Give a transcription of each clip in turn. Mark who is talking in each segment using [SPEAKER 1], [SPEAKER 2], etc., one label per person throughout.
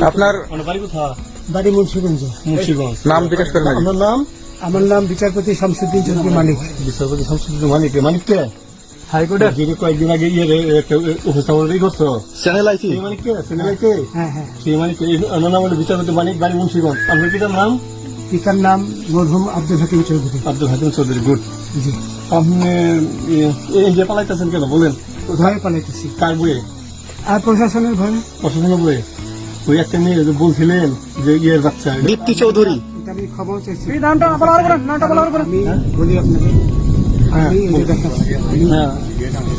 [SPEAKER 1] আপনার
[SPEAKER 2] বাড়ি মুন্সিগঞ্জ।
[SPEAKER 1] নাম জিজ্ঞেস করেন আগে।
[SPEAKER 2] আমার নাম বিচারপতি শামসুদ্দিন চৌধুরী মানিক।
[SPEAKER 3] বিচারপতি শামসুদ্দিন মানিককে হাইকোর্টের যিনি কয়েকদিন আগে একটা উপস্থাপন করছো
[SPEAKER 1] চ্যানেল আইছি
[SPEAKER 3] মানিককে
[SPEAKER 2] হ্যাঁ হ্যাঁ।
[SPEAKER 3] সেই মানিক ওনার নাম হলো বিচারপতি মানিক, বাড়ি মুন্সিগঞ্জ। আপনার পিতার নাম?
[SPEAKER 2] পিতার নাম মরহুম আব্দুল হাকিম চৌধুরী।
[SPEAKER 3] আব্দুল হাকিম চৌধুরী। গুড।
[SPEAKER 2] জি।
[SPEAKER 3] আপনি ইন্ডিয়া পালাইতেছেন কেন বলেন?
[SPEAKER 2] ভয়ে পালাইতেছি।
[SPEAKER 3] কার বইয়ে?
[SPEAKER 2] আর প্রশাসনের ভয়ে।
[SPEAKER 3] প্রশাসনের বইয়ে? ওই একটা মেয়ে যে বলছিলেন যে ইয়ের বাচ্চা
[SPEAKER 1] দীপ্তি চৌধুরী।
[SPEAKER 2] এটা আমি খবর চাইছি।
[SPEAKER 3] নামটা বলার
[SPEAKER 2] আমি বলি আপনাকে, আমি এই যে দেখাচ্ছি, আমি
[SPEAKER 3] হ্যাঁ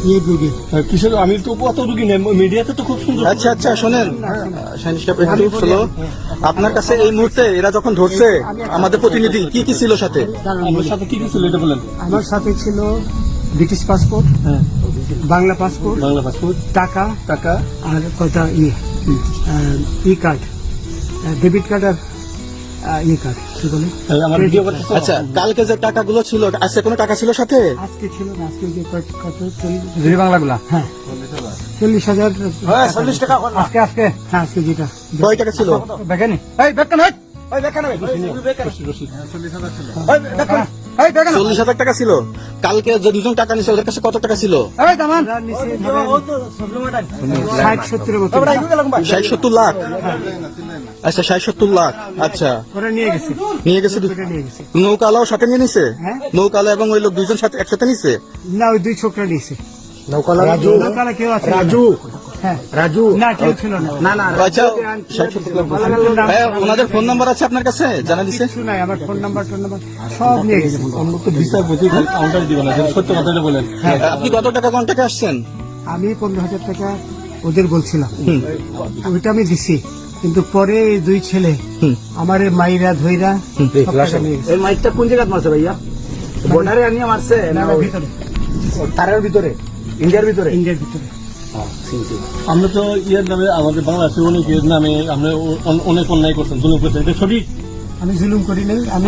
[SPEAKER 2] ইয়ে রোগী।
[SPEAKER 3] কিশোর, আমি তো অত রুগী নেই, মিডিয়াতে তো খুব সুন্দর।
[SPEAKER 1] আচ্ছা আচ্ছা শোনেন শাহিন সাহেব, একটু শোনো। আপনার কাছে এই মুহূর্তে এরা যখন ধরছে আমাদের প্রতিনিধি কি কি ছিল সাথে?
[SPEAKER 3] আপনার সাথে কি কি ছিল এটা বলেন।
[SPEAKER 2] আমার সাথে ছিল ব্রিটিশ পাসপোর্ট,
[SPEAKER 3] হ্যাঁ,
[SPEAKER 2] বাংলা পাসপোর্ট,
[SPEAKER 3] বাংলা পাসপোর্ট,
[SPEAKER 2] টাকা
[SPEAKER 3] টাকা,
[SPEAKER 2] আর কয়টা ই কার্ড, ডেবিট কার্ড আর ই কার্ড, কি বলে
[SPEAKER 3] আমার ভিডিও করতেছো?
[SPEAKER 1] আচ্ছা, কালকে যে টাকাগুলো ছিল, আজকে কোনো টাকা ছিল সাথে?
[SPEAKER 2] আজকে ছিল না, আজকে যে কত
[SPEAKER 3] 40 বাংলাগুলা।
[SPEAKER 2] হ্যাঁ 40,000
[SPEAKER 3] 40 টাকা
[SPEAKER 2] আজকে হ্যাঁ আজকে যেটা
[SPEAKER 1] কয় টাকা ছিল?
[SPEAKER 3] বেকানি এই বেকান এই বেকান এই
[SPEAKER 1] 40,000 টাকা ছিল। কালকে যে দুজন টাকা নিছে ওদের কাছে কত টাকা ছিল?
[SPEAKER 2] 60-70 মতো
[SPEAKER 1] 60-70 লাখ। আচ্ছা 60-70 লাখ। আচ্ছা
[SPEAKER 2] ওরা নিয়ে গেছে।
[SPEAKER 1] নিয়ে গেছে।
[SPEAKER 2] নিয়ে গেছে
[SPEAKER 1] নৌকালাও সাথে নিয়ে নিছে?
[SPEAKER 2] হ্যাঁ।
[SPEAKER 1] নৌকালা এবং ওই লোক দুইজন সাথে একসাথে নিছে?
[SPEAKER 2] না, ওই দুই ছোকরা নিয়েছে।
[SPEAKER 3] নৌকালা
[SPEAKER 2] নৌকালা কেউ আছে? হ্যাঁ
[SPEAKER 3] রাজু
[SPEAKER 2] না, কেউ ছিল না।
[SPEAKER 1] আচ্ছা 60-70 লাখ বলছেন। হ্যাঁ, ওনাদের ফোন নাম্বার আছে আপনার কাছে? জানা দিছে?
[SPEAKER 2] কিছু নাই, আমার ফোন নাম্বার সব নিয়ে গেছে।
[SPEAKER 3] আমরা তো বিচারপতি কাউন্টার দিব না, সত্য কথাটা বলেন।
[SPEAKER 1] আপনি কত টাকা কন্টাক্টে আসছেন?
[SPEAKER 2] আমি 15,000 টাকা ওদের বলছিলাম, ওইটা আমি দিছি, কিন্তু পরে এই দুই ছেলে আমার মাইরা ধইরা সব টাকা নিয়ে গেছে।
[SPEAKER 3] এই মাইকটা কোন জায়গায় মারছে ভাইয়া? বর্ডারে আনিয়ে মারছে
[SPEAKER 2] না, ভিতরে,
[SPEAKER 3] তারের ভিতরে, ইন্ডিয়ার ভিতরে?
[SPEAKER 2] ইন্ডিয়ার ভিতরে।
[SPEAKER 3] আমরা তো ইয়ের নামে, আমাদের বাংলাদেশের অনেক ইয়ের নামে আমরা অনেক অন্যায় করছেন, জুলুম করছেন, এটা সঠিক?
[SPEAKER 2] আমি জুলুম করি নাই, আমি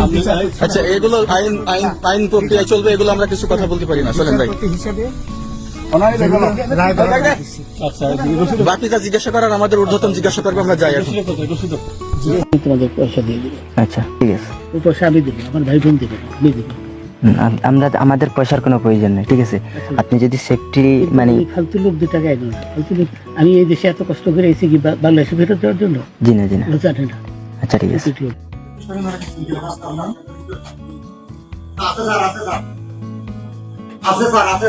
[SPEAKER 1] আচ্ছা, এগুলো আইন প্রক্রিয়া চলবে, এগুলো আমরা কিছু কথা বলতে পারি না। চলেন ভাই,
[SPEAKER 2] বিচারপতি হিসাবে
[SPEAKER 3] রায়
[SPEAKER 2] রায় দিছি।
[SPEAKER 3] আচ্ছা,
[SPEAKER 1] বাকিটা জিজ্ঞাসা করার আমাদের ঊর্ধ্বতন জিজ্ঞাসা করবো, আমরা যাই এখন।
[SPEAKER 2] তোমাদের পয়সা দিয়ে দিবে।
[SPEAKER 4] আচ্ছা ঠিক আছে,
[SPEAKER 2] ওই পয়সা আমি দেবো, আমার ভাই বোন দেবে, আমি দেবো।
[SPEAKER 4] আমরা আমাদের পয়সার কোনো প্রয়োজন নেই, ঠিক আছে? আপনি যদি সেফটি মানে
[SPEAKER 2] এই ফালতু লোক 2 টাকা এগো না, ফালতু লোক। আমি এই দেশে এত কষ্ট করে এসেছি কি বাংলাদেশে ফেরত দেওয়ার জন্য?
[SPEAKER 4] জি না জি না।
[SPEAKER 2] ওরা জানে না।
[SPEAKER 4] আচ্ছা ঠিক আছে।
[SPEAKER 1] আছে স্যার, আছে।